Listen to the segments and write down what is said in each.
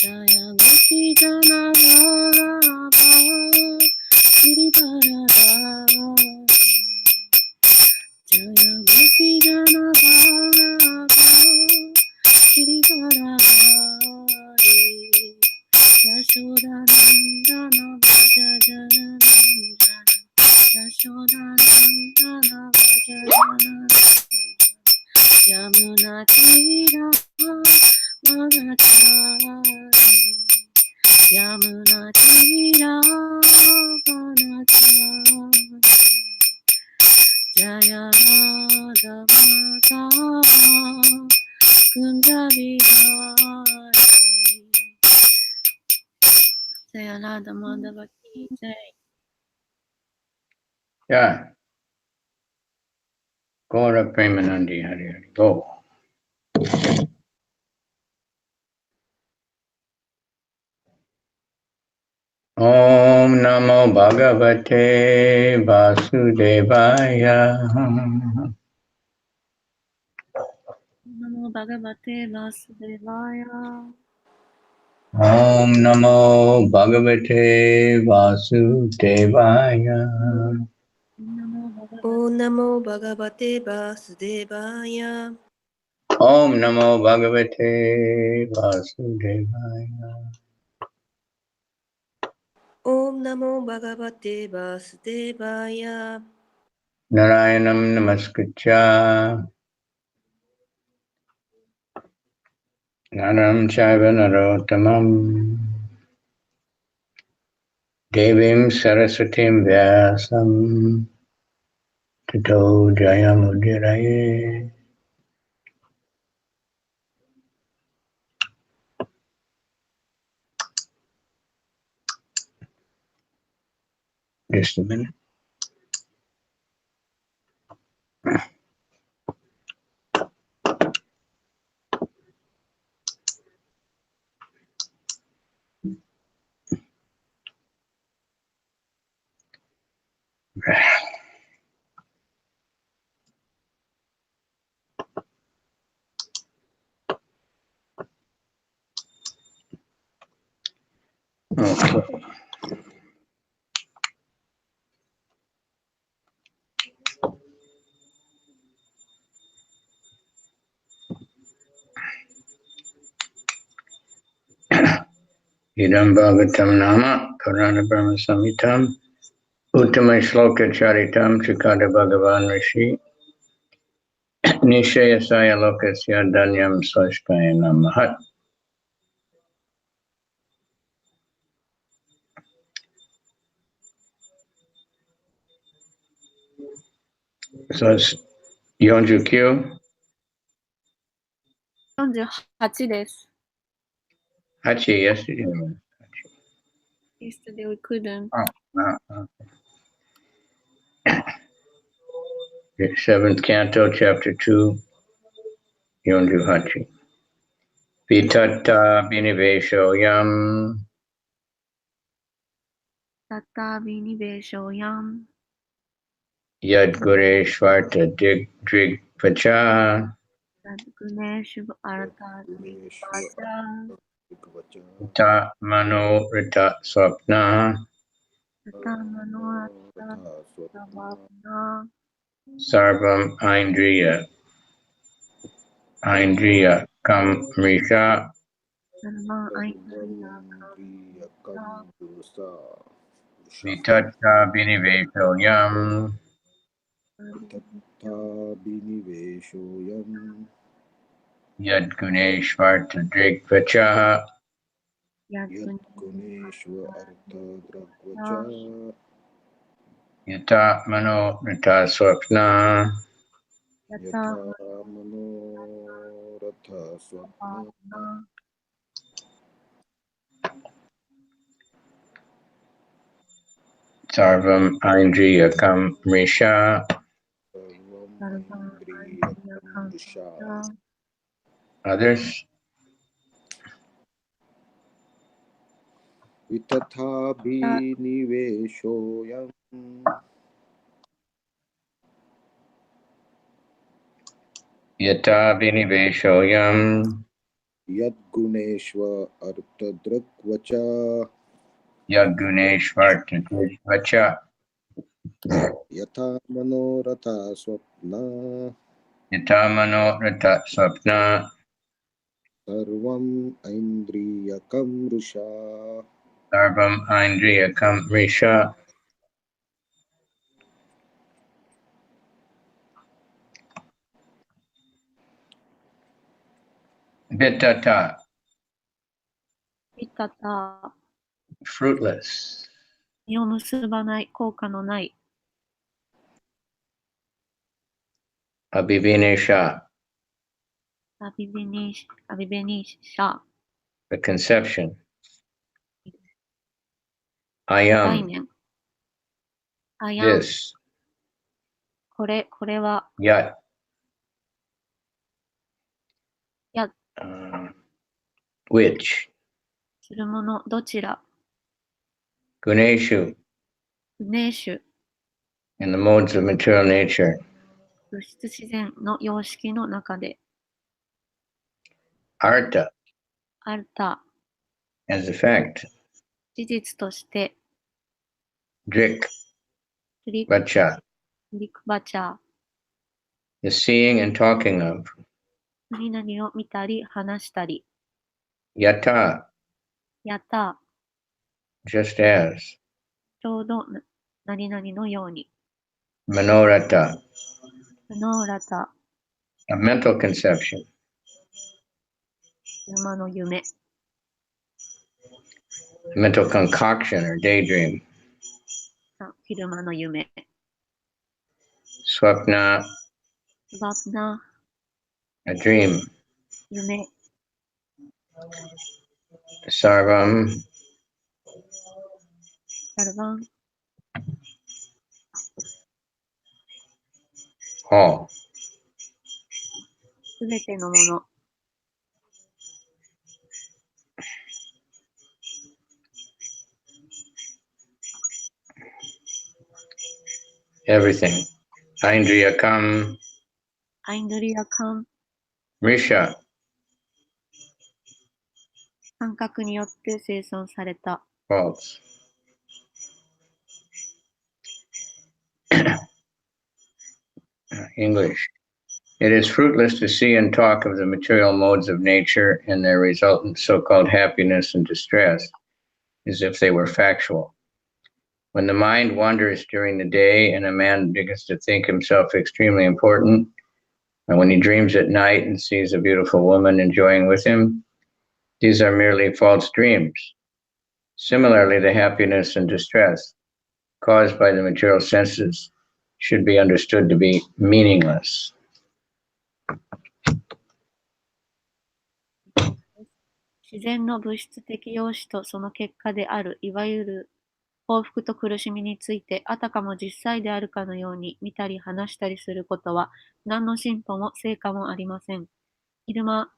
Jaya Gopi Jana Vallabha Girivaradhara Jaya Gopi Jana Vallabha Girivaradhari Yashodanandana Vraja Jananandana Yashodanandana Vraja Jananandana Yamuna Tira Vanachari Yamuna Tira Vanachari Jaya Radha Madhava Kunja Vihari Jaya Radha Madhava Ki Jai. Yeah. Gaura Premanandi Hari Hari. Go. Om Namo Bhagavate Vasudevaya. Namo Bhagavate Vasudevaya. Om Namo Bhagavate Vasudevaya. Om Namo Bhagavate Vasudevaya. Om Namo Bhagavate Vasudevaya. Om Namo Bhagavate Vasudevaya. Narayanam Namaskritya Naram Chaiva Narottamam Devim Saraswatim Vyasam Tato Jayamudiraye. Just a minute. Okay. Idam Bhagavatam Nama Purana Brahma Samhitam Uttama Shloka Charitam Chikada Bhagavan Rishi Nishayasaya Lokasya Danyam Swashkaya Namahat. So it's Yonjukyu. 48です。Hachi, yesterday. Yesterday we couldn't. Okay. 7th Canto, Chapter 2, Yonju Hachi. Vitata Binivesho Yam Tata Viniveshoyam Yad Gure Shvarta Drig Pacha Sadguneshu Artha Dikvacha Ta Mano Rita Swapna Tata Manoratha Savapna Sarvam Indriya Kam Risha Dharma Aindriya Kamsa Vitata Binivesho Yam Yad Gune Shvarta Drig Pacha Yata Mano Rita Swapna Yata Manoratha Sarvam Indriya Kam Risha. Dharma Aindriya Kamsa Others? Vitatha biniveshoyam Yata Viniveshoyam Yadguneshva artadrakvacha Yadguneshvartadvacha yatha manoratha swapna Yatamano Rata Swapna sarvam aindriyakam rusha. Sarvam Indriyakam Risha Vitata, いたた、 fruitless. 実を結ばない、効果のない。 Abhivinesha, アビベニシャ、 the conception. 概 Ayam, 念。アヤン、 this, これは、 yat, や、 which, するもの、どちら、 guneshu, 不寧種、 in the modes of material nature. 物質自然の様式の中で、 Artha, あるた、 as a fact. 事実として、 Drik, トリ vacha, クバチャー、 the seeing and talking of. 何々を見たり、話したり、 Yata, やった、 just as. ちょうど何々のように、 Manorata, 不能らた、 a mental conception. 車の夢、 Mental concoction or daydream. 昼間の夢、 Swapna, バプナ、 a dream. 夢、 Sarvam, サルバン、 all. すべてのもの、 Everything. Indriyakam, アインドリアカン、 Risha, 感覚によって生産された、 false. English. It is fruitless to see and talk of the material modes of nature and their resultant so-called happiness and distress as if they were factual. When the mind wanders during the day and a man begins to think himself extremely important, and when he dreams at night and sees a beautiful woman enjoying with him, these are merely false dreams. Similarly, the happiness and distress caused by the material senses should be understood to be meaningless. 自然の物質的様子とその結果である、いわゆる幸福と苦しみについて、あたかも実際であるかのように見たり話したりすることは、何の進歩も成果もありません。昼間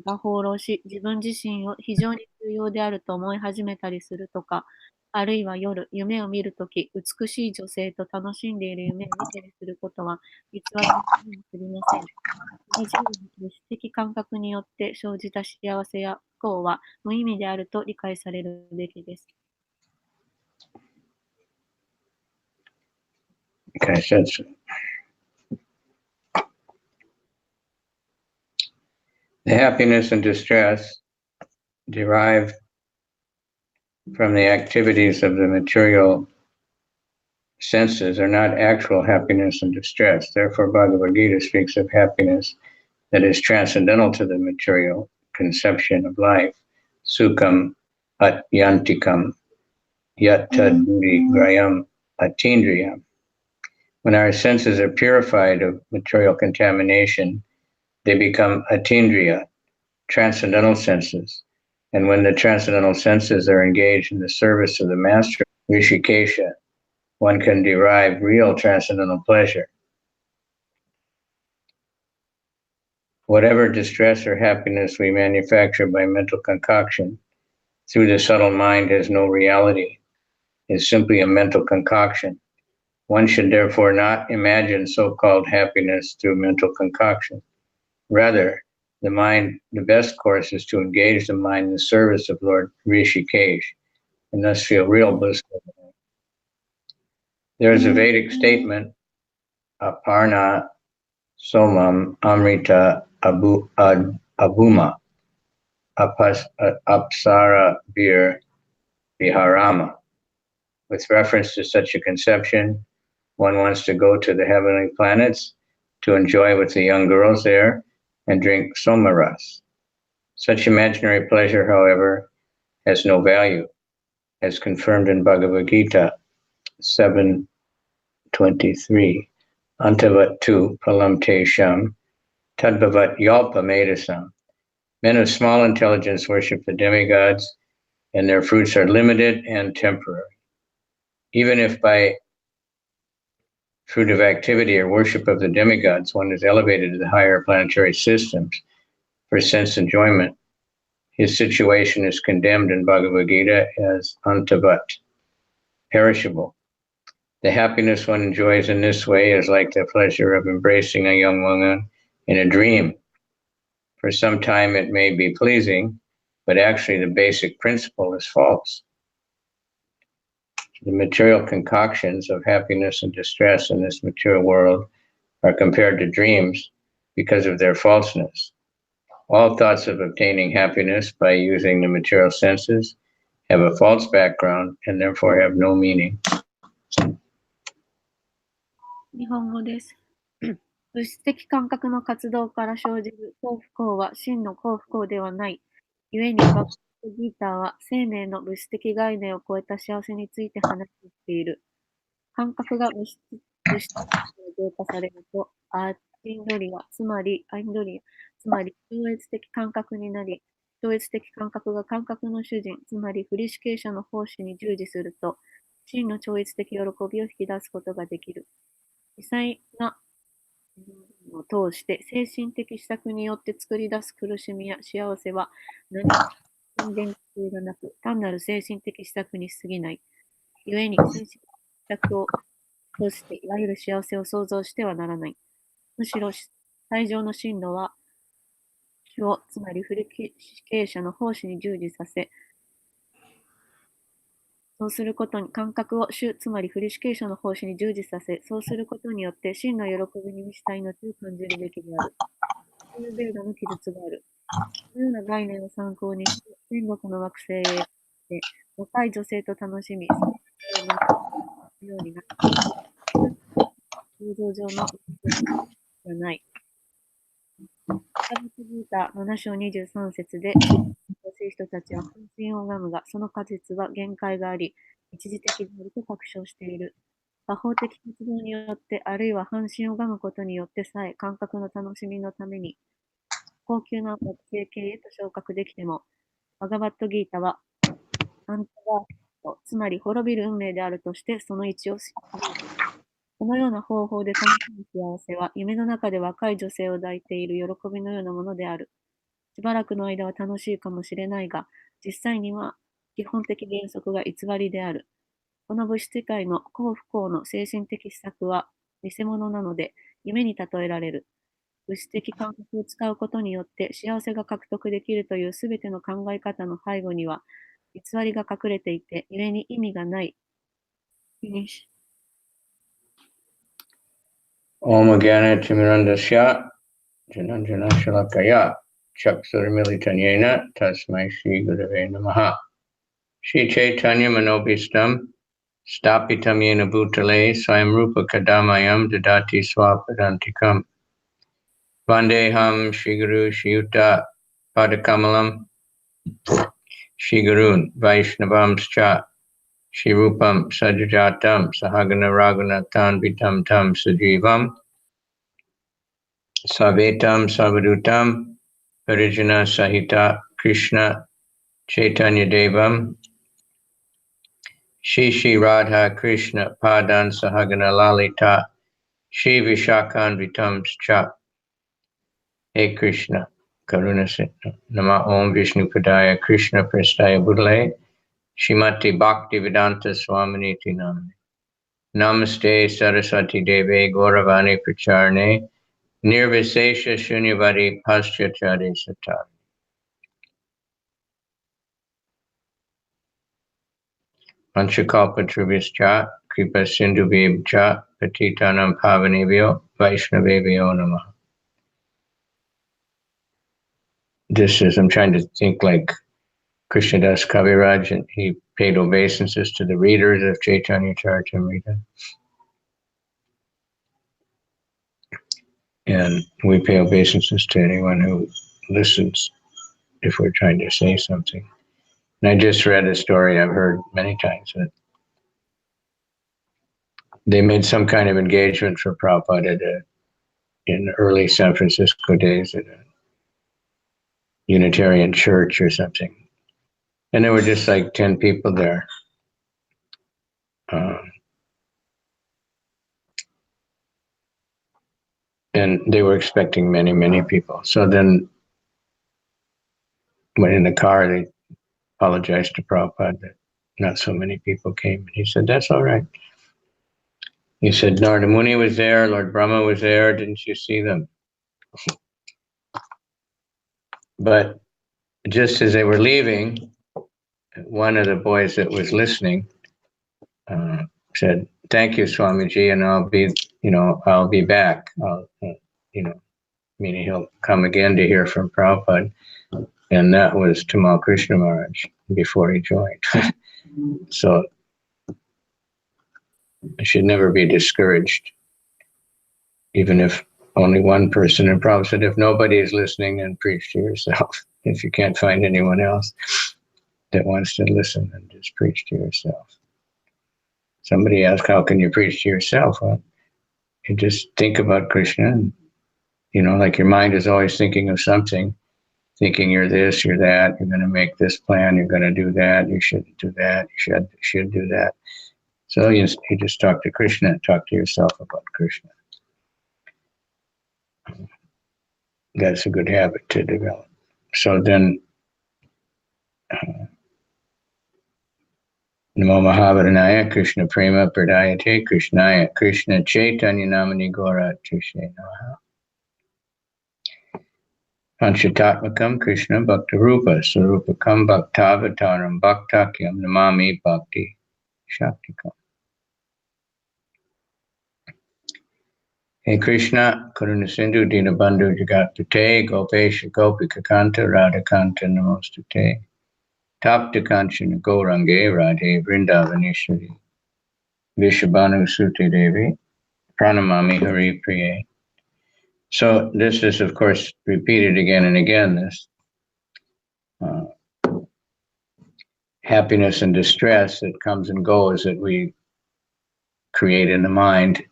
が放浪し、自分自身を非常に重要であると思い始めたりするとか、あるいは夜、夢を見るとき、美しい女性と楽しんでいる夢を見たりすることは、偽りに過ぎません。同じように物質的感覚によって生じた幸せや不幸は無意味であると理解されるべきです。Okay, so the happiness and distress derived from the activities of the material senses are not actual happiness and distress. Therefore, Bhagavad Gita speaks of happiness that is transcendental to the material conception of life. Sukham atyantikam yattaduri grayam atindriyam. When our senses are purified of material contamination, they become atindriya, transcendental senses. And when the transcendental senses are engaged in the service of the master, Rishikesha, one can derive real transcendental pleasure. Whatever distress or happiness we manufacture by mental concoction through the subtle mind has no reality, is simply a mental concoction. One should therefore not imagine so-called happiness through mental concoction. Rather, the best course is to engage the mind in the service of Lord Rishikesh and thus feel real bliss. There is a Vedic statement, Aparna Somam Amrita Abhuma Apsara Bir Viharama. With reference to such a conception, one wants to go to the heavenly planets to enjoy with the young girls there and drink somaras. Such imaginary pleasure, however, has no value, as confirmed in Bhagavad Gita 7:23. Antavat tu palam te sham, tadbhavat yalpa medasam. Men of small intelligence worship the demigods, and their fruits are limited and temporary. Even if by fruit of activity or worship of the demigods one is elevated to the higher planetary systems for sense enjoyment, his situation is condemned in Bhagavad Gita as antavat, perishable. The happiness one enjoys in this way is like the pleasure of embracing a young woman in a dream. For some time it may be pleasing, but actually the basic principle is false. The material concoctions of happiness and distress in this material world are compared to dreams because of their falseness. All thoughts of obtaining happiness by using the material senses have a false background and therefore have no meaning. 日本語です。物質的感覚の活動から生じる幸不幸は真の幸不幸ではない。故にバガバットギーターは生命の物質的概念を超えた幸せについて話している。感覚が物質から浄化されると、インドリア、つまり超越的感覚になり、超越的感覚が感覚の主人、つまり不利子傾斜の奉仕に従事すると、真の超越的喜びを引き出すことができる。微細なを通して精神的施策によって作り出す苦しみや幸せは何も宣言性がなく、単なる精神的施策に過ぎない。故に精神的施策を通していわゆる幸せを創造してはならない。むしろ最上の真のは主を、つまり不利傾斜の奉仕に従事させ、そうすることに感覚を主、つまり不利子傾斜の奉仕に従事させ、そうすることによって真の喜びに満ちた命を感じるべきである。そういうベーダの記述がある。このような概念を参考にして、天国の惑星へ行って、若い女性と楽しみ、そのようになる。構造上のじゃない。カビチギータ7章23節で、欲しい人たちは半身を拝むが、その果実は限界があり、一時的であると確証している。他方的活動によって、あるいは半身を拝むことによってさえ、感覚の楽しみのために、高級な惑星系へと昇格できても、バガバットギータは、アンタバート、つまり滅びる運命であるとして、その一を知っている。このような方法で楽しむ幸せは、夢の中で若い女性を抱いている喜びのようなものである。しばらくの間は楽しいかもしれないが、実際には基本的原則が偽りである。この物質世界の幸不幸の精神的施策は偽物なので、夢に例えられる。物質的感覚を使うことによって幸せが獲得できるというすべての考え方の背後には偽りが隠れていて、故に意味がない。Finish. Om Agana Timirandasya Jananjana Shalakaya Chaksurmilitanyena Tasmai Shri Gurave Namaha Shri Chaitanya Manobhistam Stapitam Yena Bhutale Swayam Rupa Kadamayam Dadati Swapadantikam Vandeham Shri Guru Shri Yuta Padakamalam Shri Gurun Vaishnavamscha Shri Rupam Sajajatam Sahagana Raghunathan Vitam Tam Sajivam Savetam Savadutam Parijana Sahita Krishna Chaitanya Devam Shri Radha Krishna Padan Sahagana Lalita Shri Vishakan Vitam Cha Hey Krishna Karuna Nama Om Vishnu Padaya Krishna Prestaya Budale Shrimati Bhakti Vedanta Swaminiti Namane Namaste Saraswati Deve Gauravani Pracharne Nirvisesha Shunyavadi Paschachari Sata. Panchakalpatrubhischa Kripa Sindhubhibcha Patitanam Pavanebhyo Vaishnavebhyo Namaha. This is, I'm trying to think like Krishnadas Kaviraj, and he paid obeisances to the readers of Chaitanya Charitamrita. And we pay obeisances to anyone who listens if we're trying to say something. And I just read a story I've heard many times that they made some kind of engagement for Prabhupada in early San Francisco days at a Unitarian church or something. And there were just like 10 people there. And they were expecting many, many people. So then when in the car, they apologized to Prabhupada that not so many people came. And he said, that's all right. He said, Narada Muni was there, Lord Brahma was there, didn't you see them? But just as they were leaving, one of the boys that was listening said, thank you, Swamiji, and I'll be back. Meaning he'll come again to hear from Prabhupada. And that was Tamal Krishna Maharaj before he joined. So I should never be discouraged, even if only one person. And Prabhupada said, if nobody is listening, then preach to yourself. If you can't find anyone else that wants to listen, then just preach to yourself. Somebody asked, how can you preach to yourself? Well, you just think about Krishna, and, like your mind is always thinking of something, thinking you're this, you're that, you're going to make this plan, you're going to do that, you shouldn't do that, you should do that. So you just talk to Krishna and talk to yourself about Krishna. That's a good habit to develop. So then, Namo Mahavadhanaya Krishna Prema Pradayate Krishnaya Krishna Chaitanya Namani Gora Tushe Namaha. Panchatatmakam Krishna Bhakta Rupa Sarupakam Bhaktavataram Bhaktakyam Namami Bhakti Shaktikam. Hey Krishna, Karuna Sindhu Dinabandhu Jagatpate Gopesha Gopika Kanta Radhakanta Namostate. Tapta Kanchana Gaurange Radhe Vrindavaneshwari Vishabhanu Sute Devi Pranamami Hari Priye. So this is, of course, repeated again and again. This happiness and distress that comes and goes that we create in the mind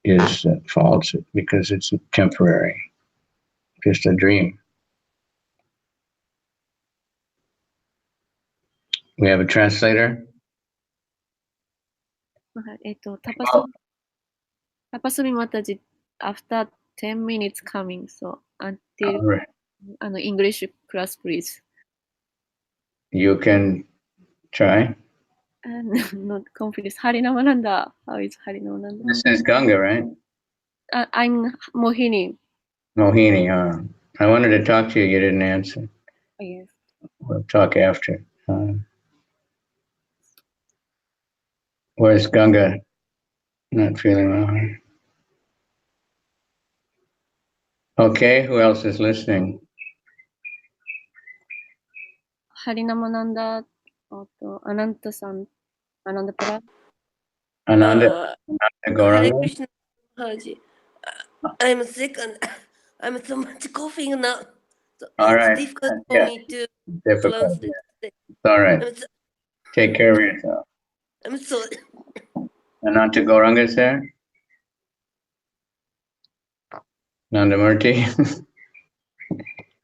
is false because it's temporary, just a dream. We have a translator? Tapasumi after 10 minutes coming, so until Right. English class, please. You can try. Not confident. Harinamananda. How is Harinamananda? This is Ganga, right? I'm Mohini. Mohini, I wanted to talk to you. You didn't answer. Yes. We'll talk after. Where's Ganga? Not feeling well. Okay, who else is listening? Harinamananda, Ananta-san, Anandapura. Ananda Hare Gauranga? Krishna Maharaj. I'm sick and I'm so much coughing now. So All it's right. difficult for Yeah, me to difficult. pronounce it today. It's all right. Take care of yourself. I'm sorry. Ananta Gauranga is there? Nandamurti?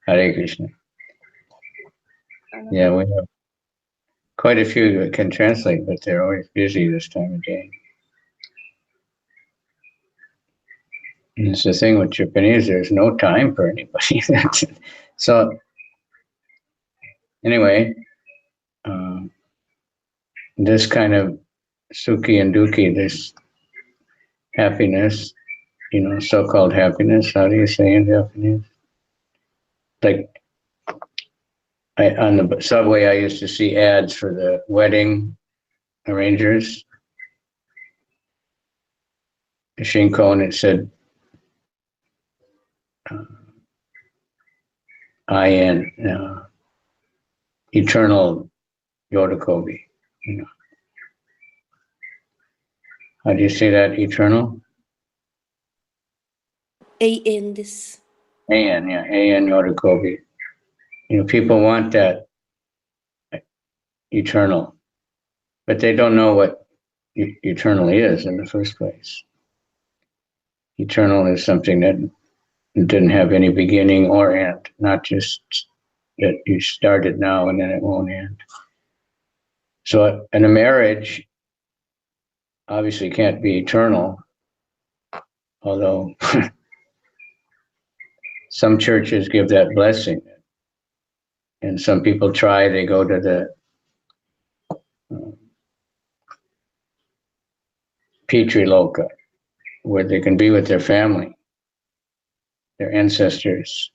Hare Krishna. Yeah, we have quite a few that can translate, but they're always busy this time of day. And it's the thing with Japanese, there's no time for anybody. So, anyway, this kind of sukhi and dukhi, this happiness so-called happiness. How do you say in Japanese? Like on the subway, I used to see ads for the wedding arrangers, Shinko, and it said, eternal Yodokobi. How do you say that? Eternal? AN です。AN, yeah, AN Yodokobi. People want that eternal, but they don't know what eternal is in the first place. Eternal is something that didn't have any beginning or end, not just that you started now and then it won't end. So in a marriage, obviously can't be eternal, although some churches give that blessing. And some people try, they go to the Petri Loka, where they can be with their family, their ancestors.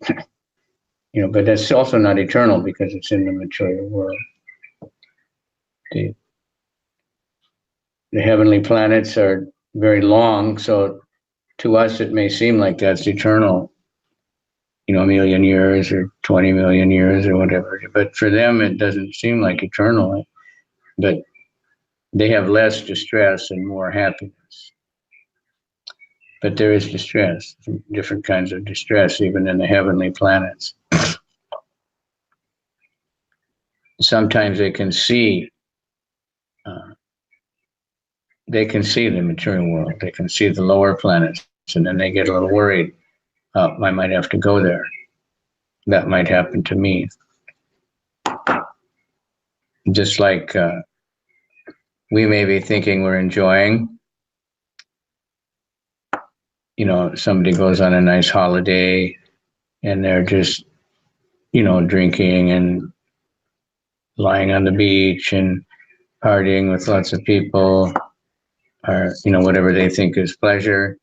But that's also not eternal because it's in the material world. The heavenly planets are very long, so to us it may seem like that's eternal, a million years or 20 million years or whatever. But for them, it doesn't seem like eternal. But they have less distress and more happiness. But there is distress, different kinds of distress, even in the heavenly planets. Sometimes they can see the material world. They can see the lower planets, and then they get a little worried. I might have to go there. That might happen to me. Just like we may be thinking we're enjoying. Somebody goes on a nice holiday and they're just, drinking and lying on the beach and partying with lots of people, or, whatever they think is pleasure,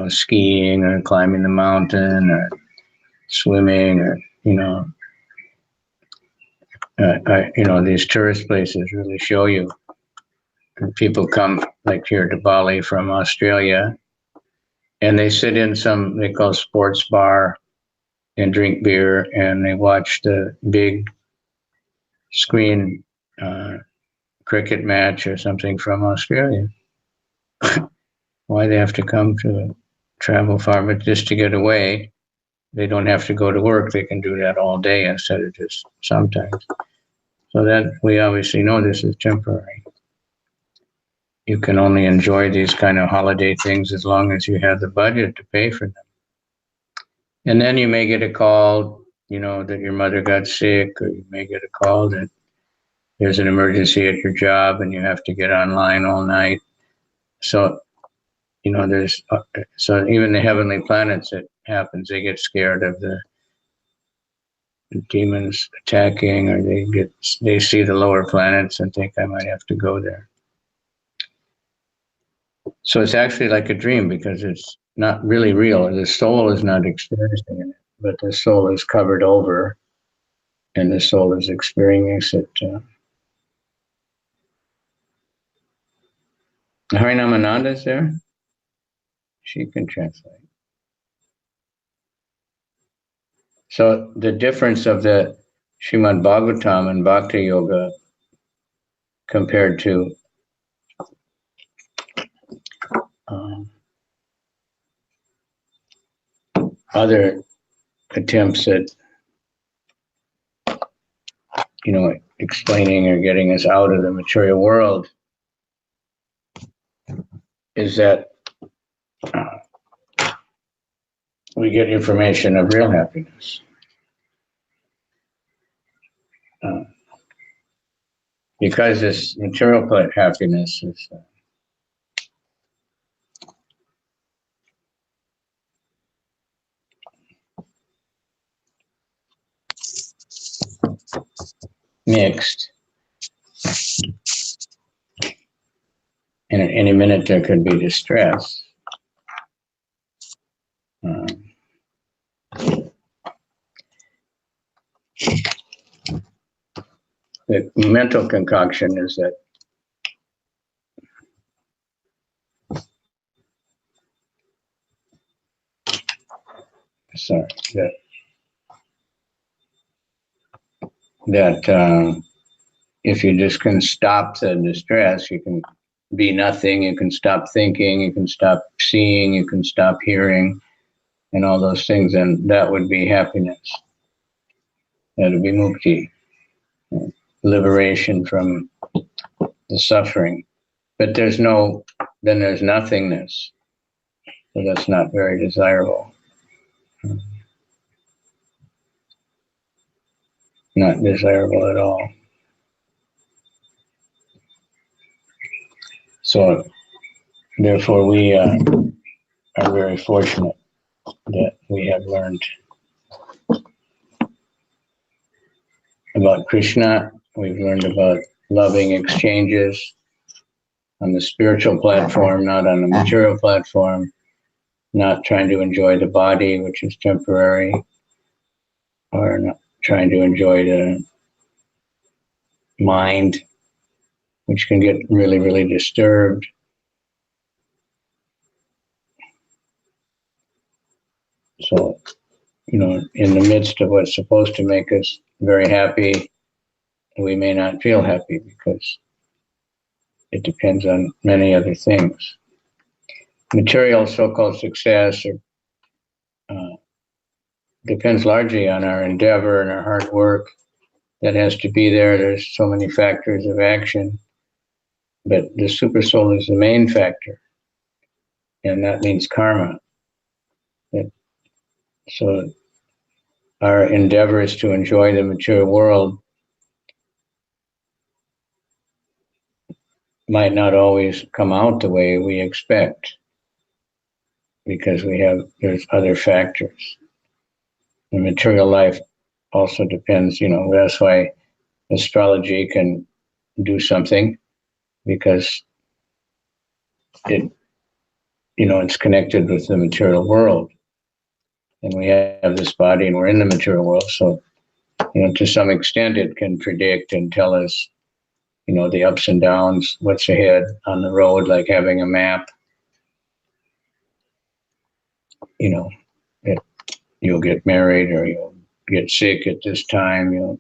skiing or climbing the mountain or swimming or, these tourist places really show you. And people come like here to Bali from Australia, and they sit in some they call sports bar and drink beer, and they watch the big screen cricket match or something from Australia. Why they have to come to travel far, but just to get away. They don't have to go to work. They can do that all day instead of just sometimes. So that we obviously know this is temporary. You can only enjoy these kind of holiday things as long as you have the budget to pay for them. And then you may get a call, that your mother got sick, or you may get a call that there's an emergency at your job and you have to get online all night. So, so even the heavenly planets, it happens, they get scared of the demons attacking, or they see the lower planets and think I might have to go there. So it's actually like a dream because it's not really real. The soul is not experiencing it, but the soul is covered over and the soul is experiencing it. Harinamananda is there? She can translate. So the difference of the Srimad Bhagavatam and Bhakti Yoga compared to other attempts at, explaining or getting us out of the material world is that we get information of real happiness. Because this material happiness is mixed, and at any minute there could be distress. The mental concoction is that if you just can stop the distress, you can be nothing, you can stop thinking, you can stop seeing, you can stop hearing, and all those things, and that would be happiness. That would be mukti, liberation from the suffering. But there's nothingness. So that's not very desirable. Not desirable at all. So therefore we are very fortunate that we have learned about Krishna. We've learned about loving exchanges on the spiritual platform, not on the material platform, not trying to enjoy the body, which is temporary, or not trying to enjoy the mind, which can get really, really disturbed. So, in the midst of what's supposed to make us very happy, we may not feel happy because it depends on many other things. Material so-called success depends largely on our endeavor and our hard work. That has to be there. There's so many factors of action, but the super soul is the main factor, and that means karma. So our endeavor is to enjoy the material world might not always come out the way we expect because there's other factors. The material life also depends, that's why astrology can do something because it's connected with the material world. And we have this body and we're in the material world. So, to some extent it can predict and tell us, the ups and downs, what's ahead on the road, like having a map. You'll get married or you'll get sick at this time, you'll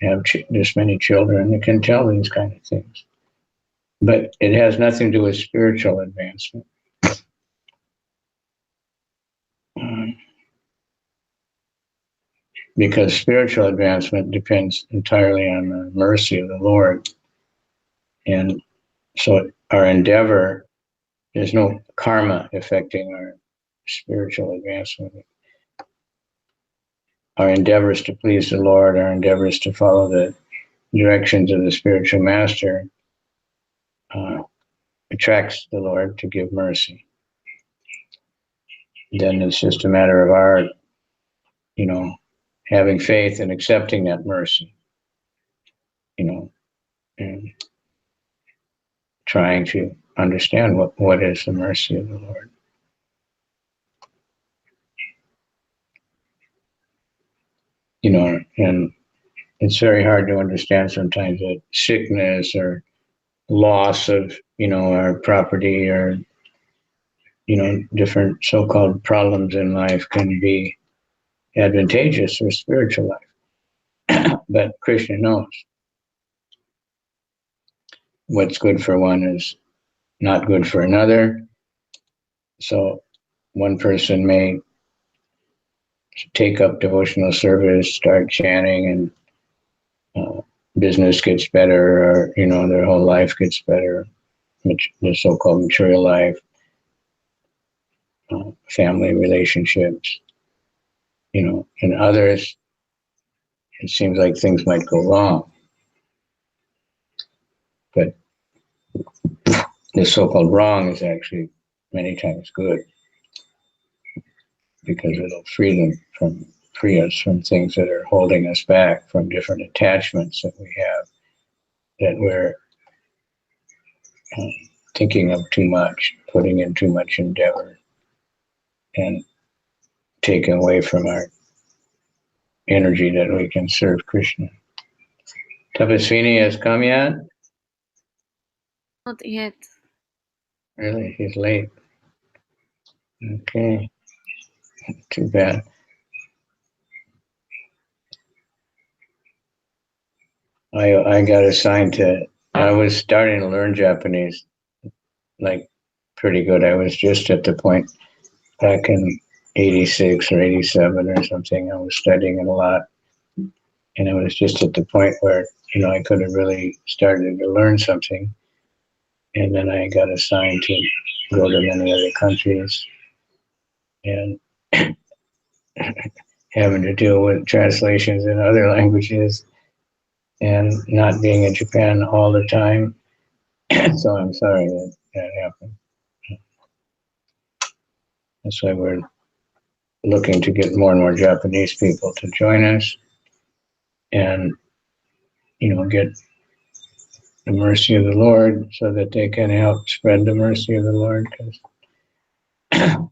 have this many children. It can tell these kind of things. But it has nothing to do with spiritual advancement. Because spiritual advancement depends entirely on the mercy of the Lord. And so our endeavor, there's no karma affecting our spiritual advancement. Our endeavor is to please the Lord. Our endeavor is to follow the directions of the spiritual master. Attracts the Lord to give mercy. Then it's just a matter of our, having faith and accepting that mercy, and trying to understand what is the mercy of the Lord. And it's very hard to understand sometimes that sickness or loss of, our property or, different so-called problems in life can be advantageous for spiritual life. But Krishna knows what's good for one is not good for another. So one person may take up devotional service, start chanting, and business gets better, or their whole life gets better, the so-called material life, family relationships, and others, it seems like things might go wrong. But the so-called wrong is actually many times good because it'll free us from things that are holding us back, from different attachments that we have, that we're thinking of too much, putting in too much endeavor and taken away from our energy that we can serve Krishna. Tapaswini has come yet? Not yet. Really? He's late. Okay. Too bad. I got assigned to, I was starting to learn Japanese, like pretty good. I was just at the point back in 86 or 87 or something. I was studying it a lot. And I was just at the point where, I could have really started to learn something. And then I got assigned to go to many other countries and having to deal with translations in other languages and not being in Japan all the time. So I'm sorry that happened. That's why we're looking to get more and more Japanese people to join us and, get the mercy of the Lord so that they can help spread the mercy of the Lord. Because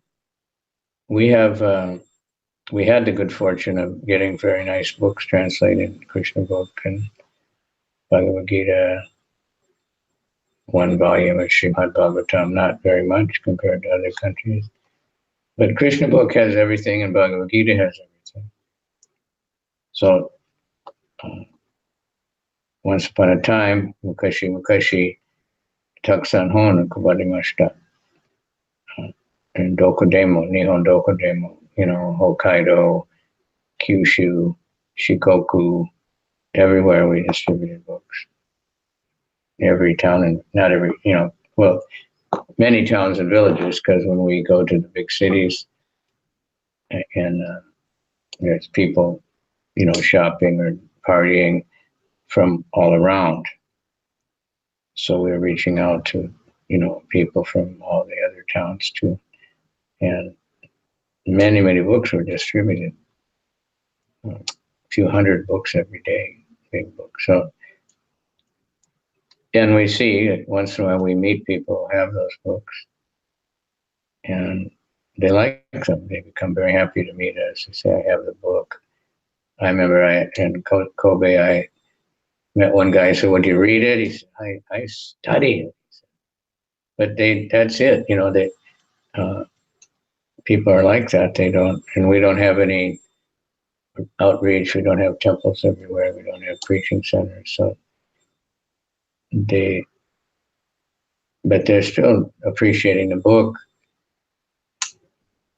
we had the good fortune of getting very nice books translated, Krishna book and Bhagavad Gita, one volume of Srimad Bhagavatam, not very much compared to other countries. But Krishna book has everything and Bhagavad Gita has everything. So once upon a time, Mukashi Taksan Hon Kubarimashita and Dokodemo, Nihon Dokodemo, Hokkaido, Kyushu, Shikoku, everywhere we distributed books. Every town and not every, many towns and villages, because when we go to the big cities and there's people, shopping or partying from all around. So we're reaching out to, people from all the other towns too. And many, many books were distributed. A few hundred books every day, big books. So, and we see once in a while we meet people who have those books and they like them. They become very happy to meet us. They say, I have the book. I remember in Kobe, I met one guy who said, would you read it? He said, I study it. But that's it. People are like that. They don't, and we don't have any outreach. We don't have temples everywhere. We don't have preaching centers. So but they're still appreciating the book.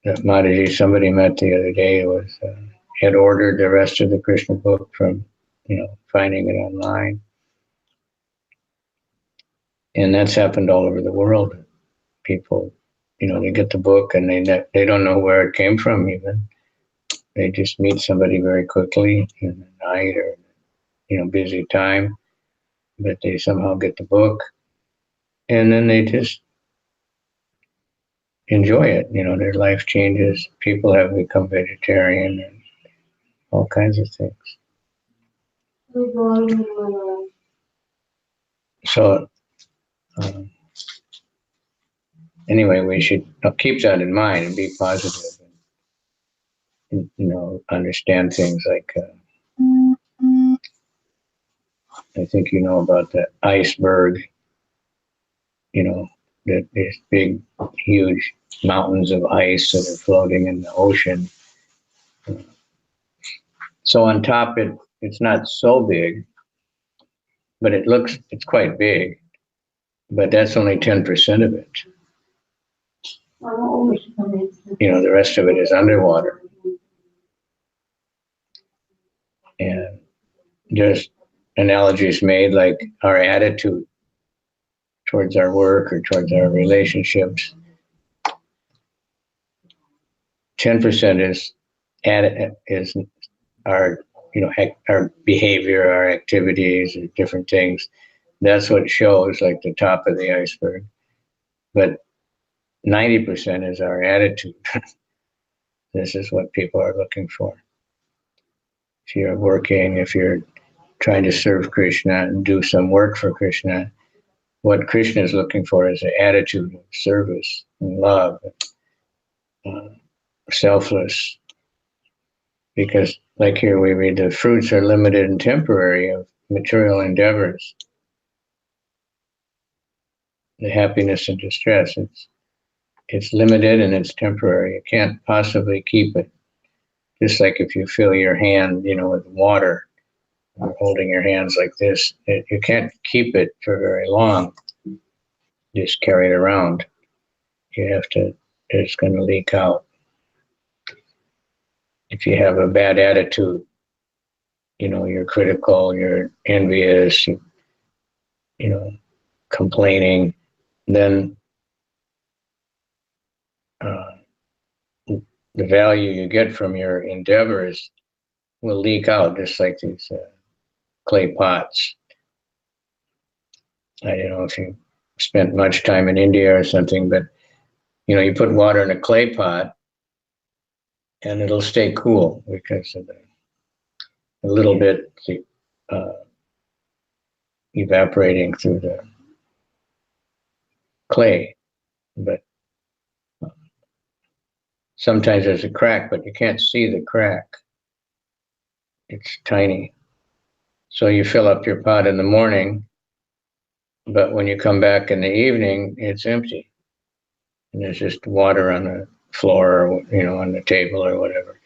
That Mataji, somebody met the other day, had ordered the rest of the Krishna book from, finding it online. And that's happened all over the world. People, they get the book and they don't know where it came from even. They just meet somebody very quickly in the night or, busy time, but they somehow get the book and then they just enjoy it. Their life changes. People have become vegetarian and all kinds of things. So anyway, we should keep that in mind and be positive and, understand things like, I think about the iceberg, that there's big, huge mountains of ice that are floating in the ocean. So on top, it's not so big, but it's quite big, but that's only 10% of it. The rest of it is underwater. And there's analogies made like our attitude towards our work or towards our relationships. 10% is our, our behavior, our activities, or different things. That's what shows like the top of the iceberg. But 90% is our attitude. This is what people are looking for. If you're working, if you're trying to serve Krishna and do some work for Krishna, what Krishna is looking for is an attitude of service and love, selfless. Because like here we read, the fruits are limited and temporary of material endeavors. The happiness and distress, it's limited and it's temporary. You can't possibly keep it. Just like if you fill your hand, with water, you're holding your hands like this, you can't keep it for very long. Just carry it around. You have to, it's going to leak out. If you have a bad attitude, you're critical, you're envious, complaining, then the value you get from your endeavors will leak out, just like these clay pots. I don't know if you spent much time in India or something, but you put water in a clay pot and it'll stay cool because of a little bit evaporating through the clay. But sometimes there's a crack, but you can't see the crack. It's tiny. So you fill up your pot in the morning, but when you come back in the evening, it's empty. And there's just water on the floor or, on the table or whatever,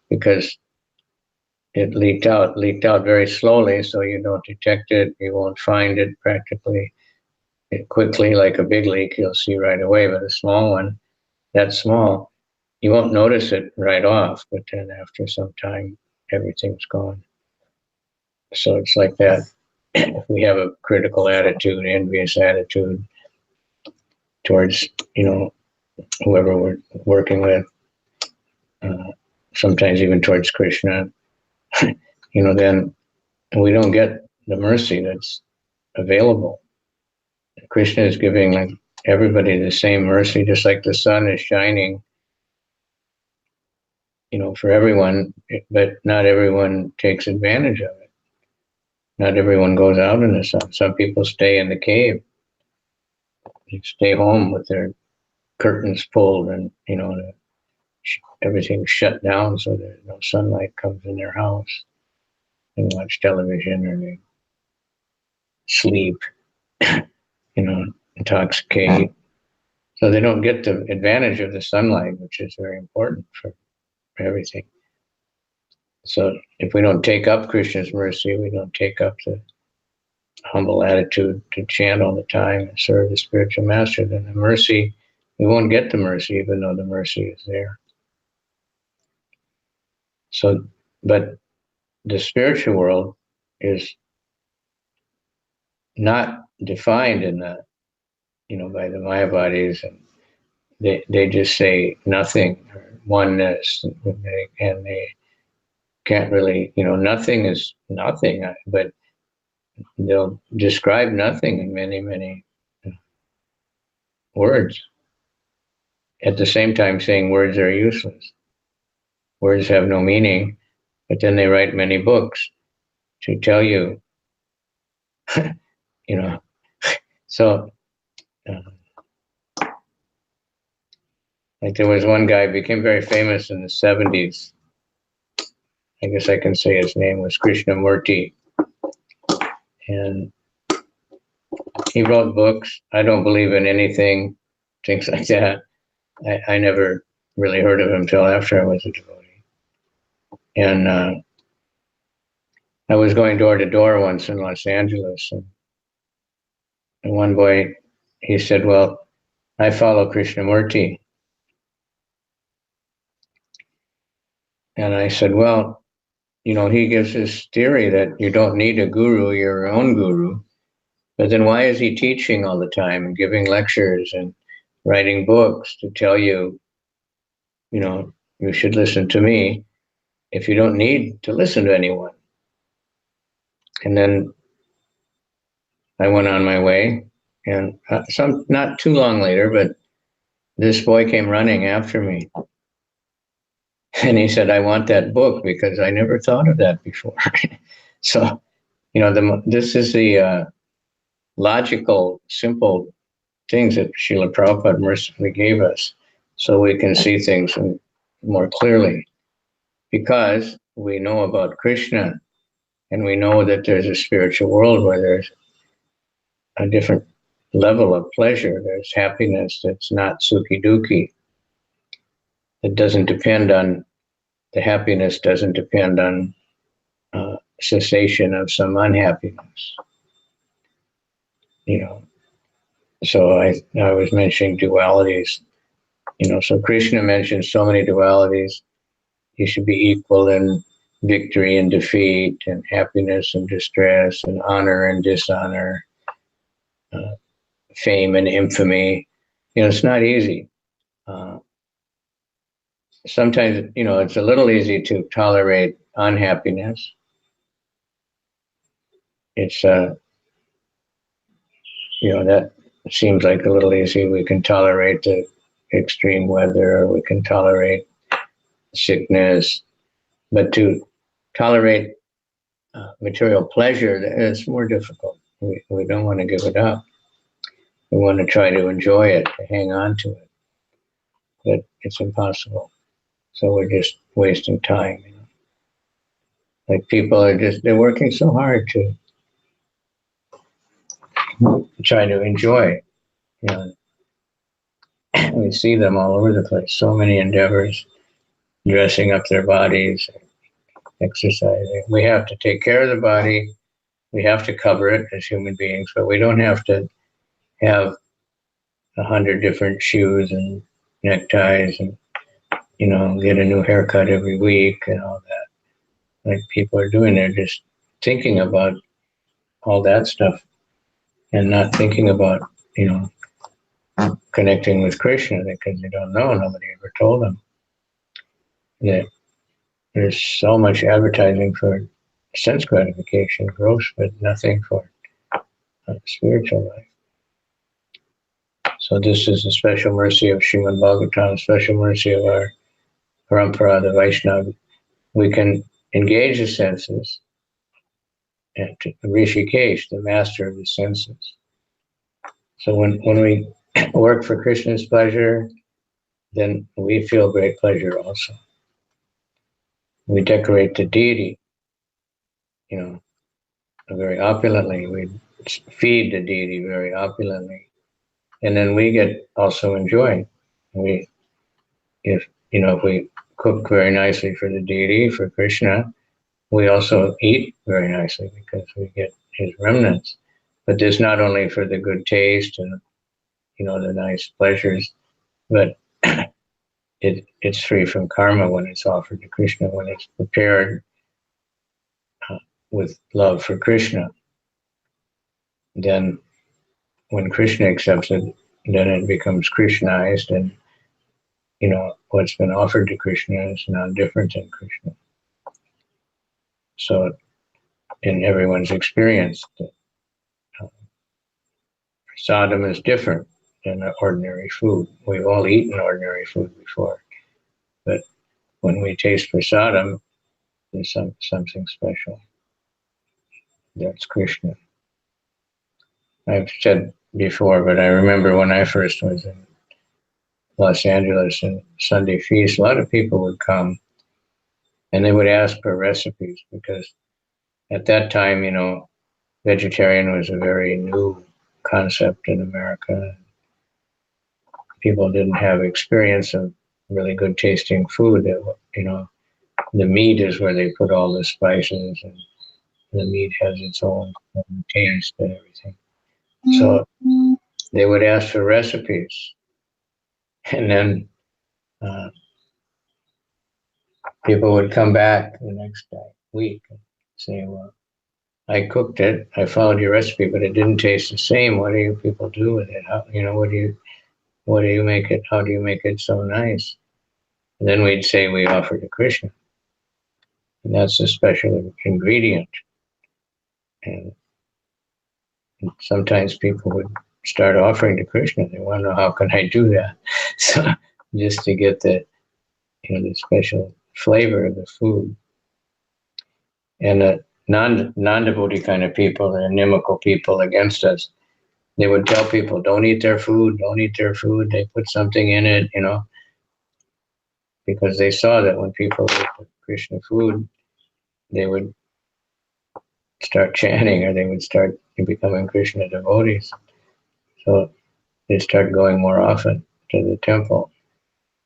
because it leaked out very slowly, so you don't detect it. You won't find it practically quickly. Like a big leak, you'll see right away, but a small one, that small, you won't notice it right off, but then after some time, everything's gone. So it's like that. If we have a critical attitude, envious attitude towards, whoever we're working with, sometimes even towards Krishna, then we don't get the mercy that's available. Krishna is giving everybody the same mercy, just like the sun is shining, for everyone, but not everyone takes advantage of it. Not everyone goes out in the sun. Some people stay in the cave. They stay home with their curtains pulled and, everything's shut down so that no sunlight comes in their house. They watch television or they sleep, intoxicate. So they don't get the advantage of the sunlight, which is very important for everything. So if we don't take up Krishna's mercy, we don't take up the humble attitude to chant all the time and serve the spiritual master, then the mercy, we won't get the mercy, even though the mercy is there. So, but the spiritual world is not defined in the, by the Mayavadis, and they just say nothing or oneness, and they can't really, nothing is nothing, but they'll describe nothing in many, many words. At the same time saying words are useless. Words have no meaning, but then they write many books to tell you, So, like there was one guy became very famous in the 70s. I guess I can say his name was Krishnamurti. And he wrote books. I don't believe in anything, things like that. I never really heard of him till after I was a devotee. And I was going door to door once in Los Angeles. And one boy, he said, well, I follow Krishnamurti. And I said, well, he gives this theory that you don't need a guru, you're your own guru. But then why is he teaching all the time and giving lectures and writing books to tell you, you should listen to me if you don't need to listen to anyone? And then I went on my way, and not too long later, but this boy came running after me. And he said, I want that book because I never thought of that before. So, this is the logical, simple things that Srila Prabhupada mercifully gave us so we can see things in more clearly, because we know about Krishna and we know that there's a spiritual world where there's a different level of pleasure. There's happiness that's not sukhi dukhi. It doesn't depend on, the happiness doesn't depend on cessation of some unhappiness. So I was mentioning dualities. So Krishna mentions so many dualities. You should be equal in victory and defeat, and happiness and distress, and honor and dishonor, fame and infamy. It's not easy. Sometimes, it's a little easy to tolerate unhappiness. It's, that seems like a little easy. We can tolerate the extreme weather, we can tolerate sickness, but to tolerate material pleasure, it's more difficult. We don't want to give it up. We want to try to enjoy it, to hang on to it, but it's impossible. So we're just wasting time. Like people are they're working so hard to try to enjoy. We see them all over the place. So many endeavors, dressing up their bodies, exercising. We have to take care of the body. We have to cover it as human beings, but we don't have to have 100 different shoes and neckties and, get a new haircut every week and all that. Like people are doing, they're just thinking about all that stuff and not thinking about, connecting with Krishna, because they don't know. Nobody ever told them that there's so much advertising for sense gratification, gross, but nothing for spiritual life. So this is a special mercy of Srimad Bhagavatam, special mercy of our parampara, the Vaishnava. We can engage the senses, and Rishikesh, the master of the senses. So when we work for Krishna's pleasure, then we feel great pleasure also. We decorate the deity, very opulently. We feed the deity very opulently. And then we get also enjoy. If we cook very nicely for the deity, for Krishna, we also eat very nicely because we get his remnants. But this not only for the good taste and, the nice pleasures, but it's free from karma when it's offered to Krishna, when it's prepared with love for Krishna. Then when Krishna accepts it, then it becomes Krishnized, and what's been offered to Krishna is now different than Krishna. So in everyone's experience, prasadam is different than ordinary food. We've all eaten ordinary food before, but when we taste prasadam, there's something special. That's Krishna. I've said before, but I remember when I first was in Los Angeles and Sunday feast, a lot of people would come and they would ask for recipes, because at that time, vegetarian was a very new concept in America. People didn't have experience of really good tasting food. The meat is where they put all the spices, and the meat has its own taste and everything. So they would ask for recipes, and then people would come back the next week and say, well, I cooked it, I followed your recipe, but it didn't taste the same. What do you people do with it? How, what do you make it? How do you make it so nice? And then we'd say we offer to Krishna. And that's a special ingredient. And sometimes people would start offering to Krishna. They want to know, how can I do that? So just to get the special flavor of the food. And the non-devotee kind of people, the inimical people against us, they would tell people, don't eat their food, don't eat their food. They put something in it, because they saw that when people ate Krishna food, they would start chanting or they would start becoming Krishna devotees. So they start going more often to the temple.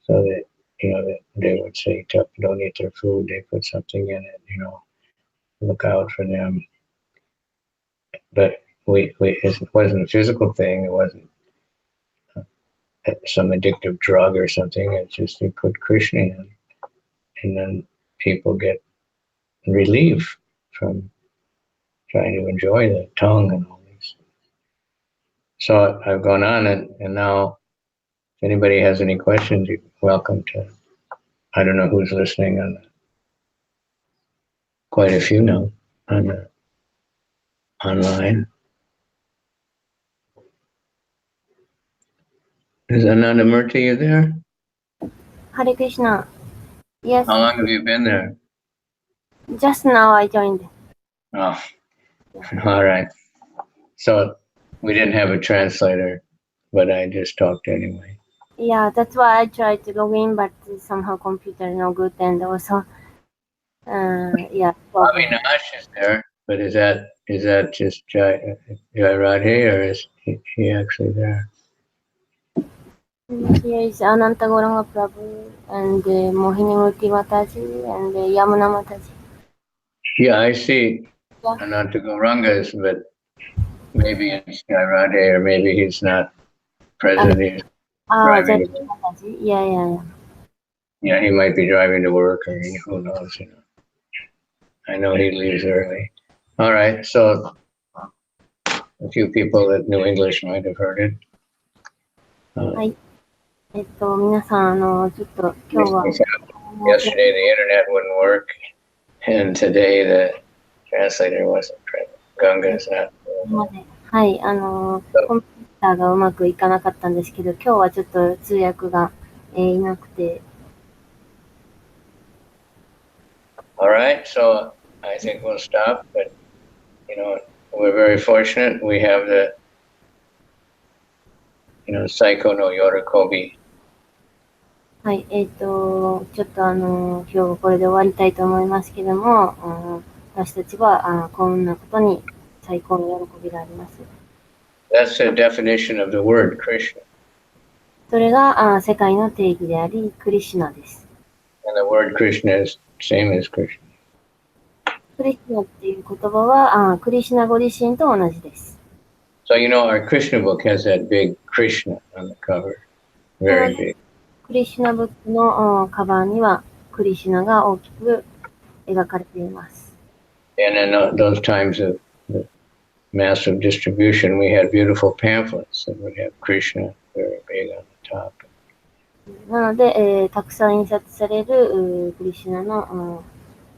So that, they would say, don't eat their food, they put something in it, look out for them. But it wasn't a physical thing, it wasn't some addictive drug or something, it's just they put Krishna in, and then people get relief from trying to enjoy the tongue and all these. So I've gone on, and now if anybody has any questions, you're welcome to. I don't know who's listening on quite a few now on online. Is Anandamurti you there? Hare Krishna. Yes, How long have you been there? just now I joined. Oh, all right. So we didn't have a translator, but I just talked anyway. Yeah, that's why I tried to log in, but somehow computer no good, and also, yeah. Avinash is there, but is that just Jai Radhe, or is he actually there? Here is Ananta Gauranga Prabhu and Mohini Murti Mataji and Yamuna Mataji. Yeah, I see Yeah. Ananta Gaurangas, but maybe it's Jai Radhe, or maybe he's not present. He's driving. Jai Mataji. Yeah. Yeah, he might be driving to work, or who knows. I know he leaves early. All right, so a few people that knew English might have heard it. はい。皆さん、ちょっと今日は Yesterday the internet wouldn't work, and today the translator wasn't present. Ganga's not. はい、コンピューターがうまくいかなかったんですけど、今日はちょっと通訳が、いなくて。All right, so I think we'll stop, but we're very fortunate. We have the Saiko no Yorikobi. はい、ちょっと今日これで終わりたいと思いますけども、私たちはこんなことに最高の喜びがあります。That's the definition of the word Krishna. それが世界の定義であり、クリシュナです。And the word Krishna is same as Krishna. クリシュナっていう言葉はクリシュナご自身と同じです。So our Krishna book has that big Krishna on the cover, very big. クリシュナブックのカバーにはクリシュナが大きく描かれています。And in those times of the massive distribution, we had beautiful pamphlets that would have Krishna very big on the top. なので、たくさん印刷されるクリシュナの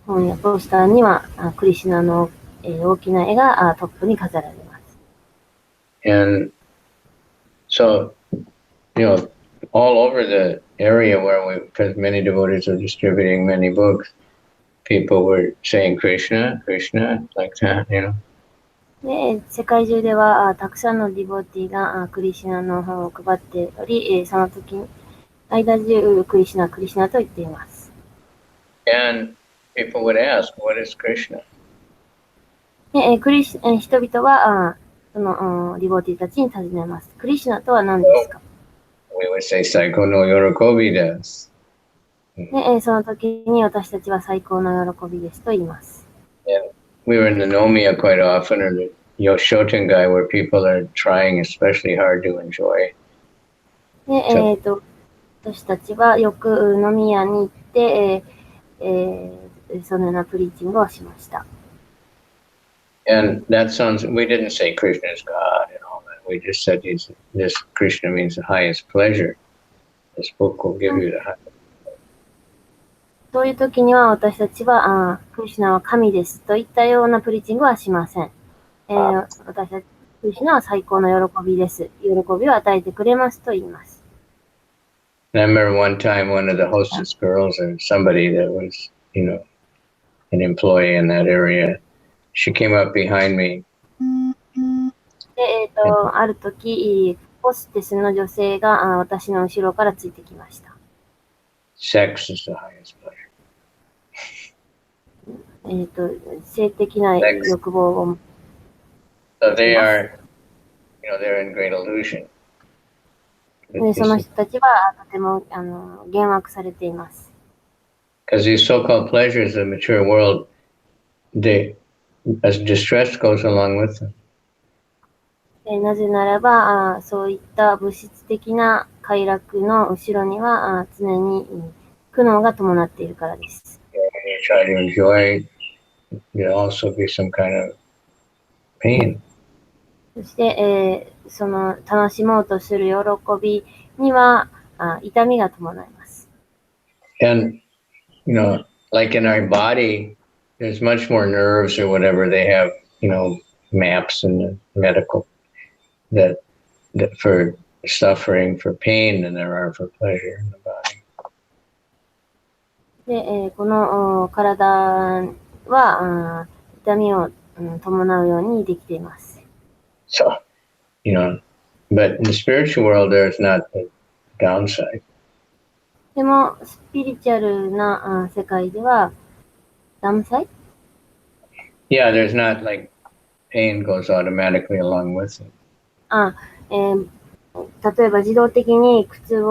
本やポスターにはクリシュナの大きな絵がトップに飾られます。And so, all over the area because many devotees are distributing many books, people were saying Krishna, Krishna, like that, で、世界中ではたくさんのディボティがクリシュナの本を配っており、その時に間中クリシュナ、クリシュナと言っています。And people would ask, what is Krishna? で、人々はそのディボティたちに尋ねます。クリシュナとは何ですか？ We would say Saiko no Yorikobi desu. で、その時に私たちは最高の喜びですと言います。And we were in the Nomiya quite often, or the Yoshotengai, where people are trying especially hard to enjoy. で、私たちはよく飲み屋に行って、そのようなプリーチングをしました。And that sounds, we didn't say Krishna is God and all that. We just said this Krishna means the highest pleasure. This book will give you the highest. そういう時には私たちはクリシュナは神ですといったようなプリーチングはしません。私たちクリシュナは最高の喜びです。喜びを与えてくれますと言います。And I remember one time one of the hostess girls or somebody that was, an employee in that area, she came up behind me. で、ある時、ホステスの女性が私の後ろからついてきました。sex is the highest pleasure. 性的な欲望を。So they are, they're in great illusion. で、その人たちはとても幻惑されています。Because these so-called pleasures of the mature world, as distress goes along with them. なぜならば、そういった物質的な快楽の後ろには常に苦悩が伴っているからです。When you try to enjoy, there'll also be some kind of pain. そして、その楽しもうとする喜びには痛みが伴います。And, like in our body, there's much more nerves or whatever. They have, maps in the medical that for suffering, for pain than there are for pleasure in the body. で、この体は痛みを伴うようにできています。So, but in the spiritual world, there's not the downside. でも、スピリチュアルな世界では、ダムサイ Yeah, there's not like pain goes automatically along with it. 例えば自動的に苦痛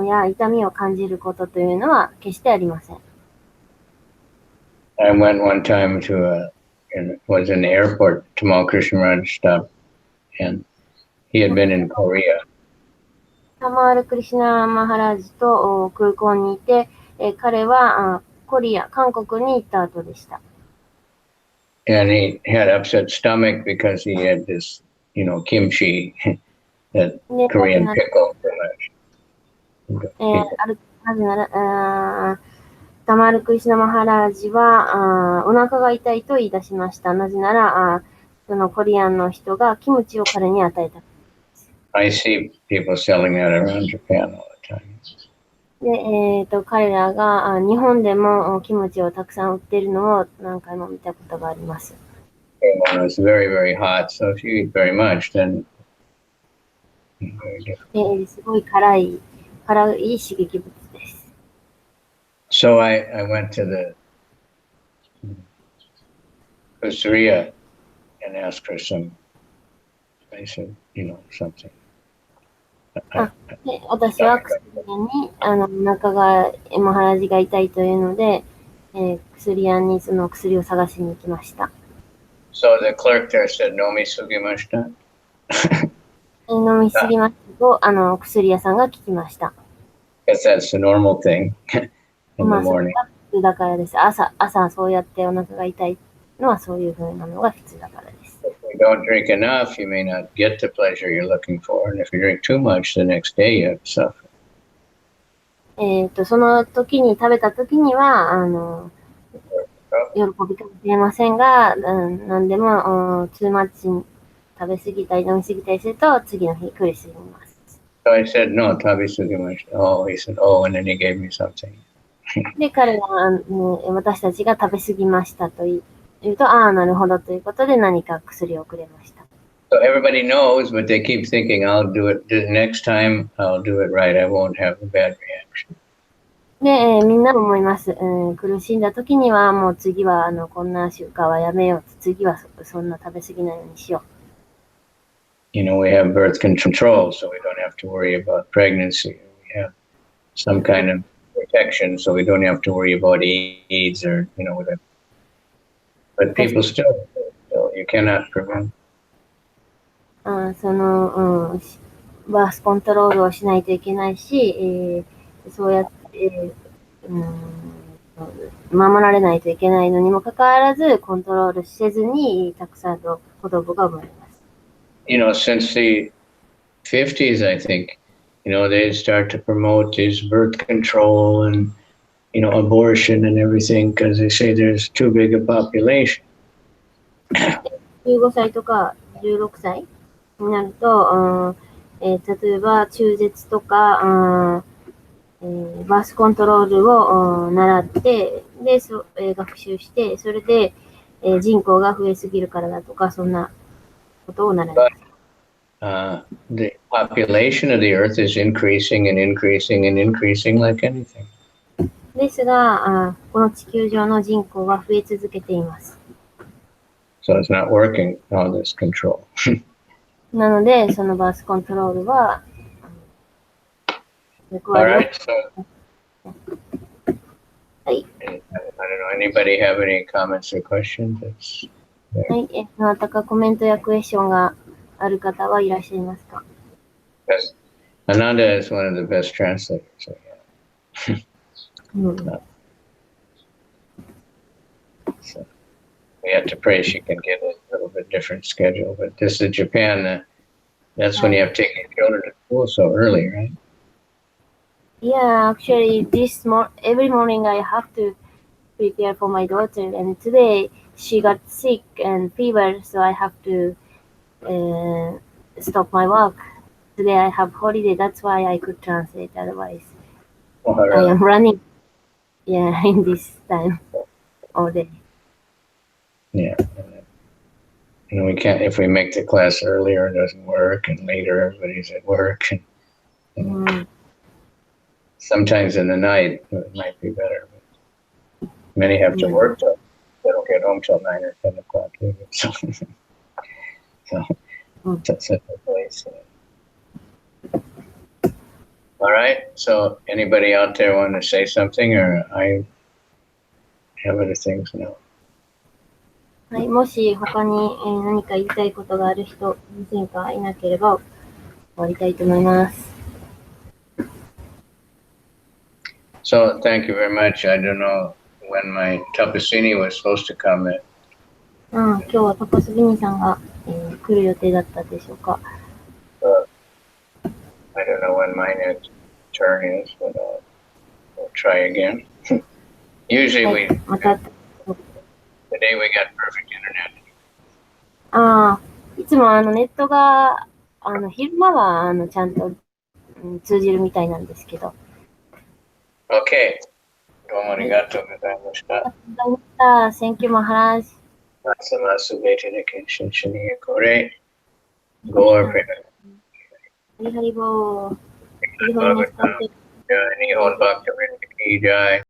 や痛みを感じることというのは決してありません。I went one time was in the airport, Tamal Krishnaraj stopped, and he had been in Korea. タマール・クリシュナ・マハラージと空港にいて、彼は韓国に行った後でした。And he had upset stomach because he had this, kimchi, that Korean pickle. なぜなら、タマール・クリシュナ・マハラージはお腹が痛いと言い出しました。なぜなら、そのコリアンの人がキムチを彼に与えた。I see people selling that around Japan all the time. で、彼らが日本でもキムチをたくさん売っているのを何回も見たことがあります。It's very, very hot, so if you eat very much, then it's very difficult. すごい辛い刺激物です。So I went to the pizzeria and asked her some, I said, something. で、私は薬屋にお腹がマハラジが痛いというので、薬屋にその薬を探しに行きました。So the clerk there said, "No mi sugimashita." 飲みすぎましたと薬屋さんが聞きました。Because that's the normal thing in the まあ、そ morning. れが普通だからです。朝そうやってお腹が痛いのはそういう風なのが普通だからです。If you don't drink enough, you may not get the pleasure you're looking for. And if you drink too much, the next day you have to suffer. その時に食べた時には喜びかもしれませんが、何でもtoo much食べ過ぎたり飲み過ぎたりすると次の日苦しみます。So I said, "No, tabi sugimashita." Oh, he said, "Oh," and then he gave me something. で、彼は、私たちが食べ過ぎましたと言うと、なるほどということで何か薬をくれました。So everybody knows, but they keep thinking, "I'll do it next time. I'll do it right. I won't have a bad reaction." で、みんなも思います。苦しんだ時にはもう次はこんな習慣はやめよう。次はそんな食べ過ぎないようにしよう。We have birth control, so we don't have to worry about pregnancy. We have some kind of protection, so we don't have to worry about AIDS or, whatever. But people still, you cannot prevent. その、バースコントロールをしないといけないし、そうやって、守られないといけないのにもかかわらず、コントロールせずに、たくさんの子供が生まれます。Since the 50s, I think, they start to promote this birth control and, abortion and everything because they say there's too big a population. 15歳とか16歳になると、例えば中絶とか、バースコントロールを習って、で、学習して、それで、人口が増えすぎるからだとか、そんなことを習います。The population of the earth is increasing and increasing and increasing like anything. ですが、この地球上の人口は増え続けています。So it's not working, all this control. なので、そのバースコントロールは、役 All 割を、 right, so はい、 I don't know, anybody have any comments or questions? It's, はい、どなたかコメントやクエスチョンがある方はいらっしゃいますか？ yes. Ananda is one of the best translators. So, yeah. うん、 So we have to pray she can get a little bit different schedule. But this is Japan. That's when you have to take your children to school so early, right? Yeah, actually, every morning I have to prepare for my daughter, and today she got sick and fever, so I have to stop my work. Today I have holiday, that's why I could translate. Otherwise, Oh, I really? am running, yeah, in this time all day. Yeah. And we can't, if we make the class earlier, it doesn't work, and later everybody's at work. And, Mm. sometimes in the night it might be better. But many have to work till they don't get home till 9 or 10 o'clock. Either. So, that's a place. All right. So anybody out there want to say something, or I have other things now? はい、もし他に、何か言いたいことがある人いませんか？いなければ終わりたいと思います。So thank you very much. I don't know when my Tapasini was supposed to come in. 今日はタパスビニさんが、来る予定だったでしょうか。I don't know when my next turn is, but we'll try again. Usually はい、また、 today we got perfect internet. いつもネットが、昼間はちゃんと、通じるみたいなんですけど。Okay. どうもありがとうございました。ありがとうございました。Thank you, Maharaj. さますべての献身者にこれ、ごアプリ。ハリハリボー。ハリハリのスタンプ。日本バクテリージャイ。